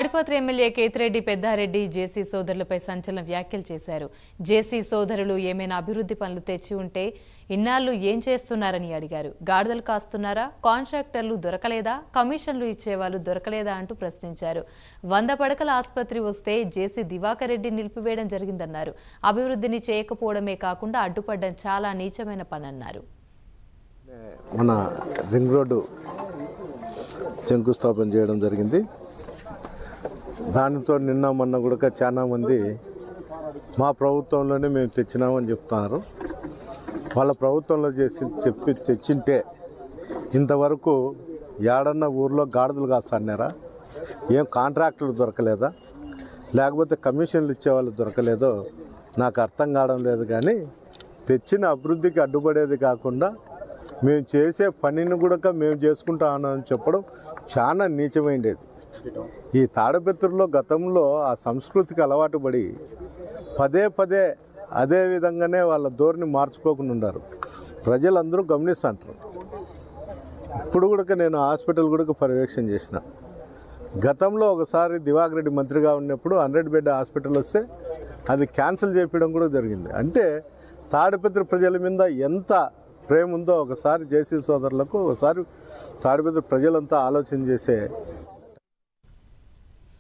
Tadipatri MLA Kethireddy Peddareddy జేసీ సోదరులపై సంచలన వ్యాఖ్యలు చేశారు. జేసీ సోదరులు ఏమైనా అభివృద్ధి పనులు తెచ్చి ఉంటే ఇన్నాళ్లు ఏం చేస్తున్నారని అడిగారు. గాడిదలు కాస్తున్నారా? కాంట్రాక్టర్లు దొరకలేదా? కమిషన్లు ఇచ్చేవాళ్ళు దొరకలేదా అంటూ ప్రశ్నించారు. 100 పడకల ఆసుపత్రి వస్తే జేసీ దివాకర్ రెడ్డి నిలిపివేయడం జరిగిందన్నారు. అభివృద్ధిని చేయకపోవడమే కాకుండా అడ్డుపడడం చాలా నీచమైన పనన్నారు. మన రింగ్ రోడ్డు శంకుస్థాపన చేయడం జరిగింది. దానితో నిన్న మొన్న కూడా చాలా మంది మా ప్రభుత్వంలోనే మేము తెచ్చినామని చెప్తున్నారు. వాళ్ళ ప్రభుత్వంలో తెచ్చింటే ఇంతవరకు ఏడన్నా ఊర్లో గాడిదలు కాస్తాన్నారా? ఏం కాంట్రాక్టులు దొరకలేదా? లేకపోతే కమిషన్లు ఇచ్చేవాళ్ళు దొరకలేదో నాకు అర్థం కావడం లేదు. కానీ తెచ్చిన అభివృద్ధికి అడ్డుపడేది కాకుండా మేము చేసే పనిని కూడా మేము చేసుకుంటామని చెప్పడం చాలా నీచమైండేది. ఈ తాడిపత్రిలో గతంలో ఆ సంస్కృతికి అలవాటు పడి పదే పదే అదే విధంగానే వాళ్ళ ధోరణి మార్చుకోకుండా ఉన్నారు. ప్రజలందరూ గమనిస్తుంటారు. ఇప్పుడు కూడా నేను హాస్పిటల్ కూడా పర్యవేక్షణ చేసిన. గతంలో ఒకసారి దివాకర్ రెడ్డి మంత్రిగా ఉన్నప్పుడు 100 బెడ్ హాస్పిటల్ వస్తే అది క్యాన్సిల్ చేయడం కూడా జరిగింది. అంటే తాడిపత్రి ప్రజల మీద ఎంత ప్రేమ ఉందో ఒకసారి జేసీ సోదరులకు ఒకసారి తాడిపత్రి ప్రజలంతా ఆలోచన చేసే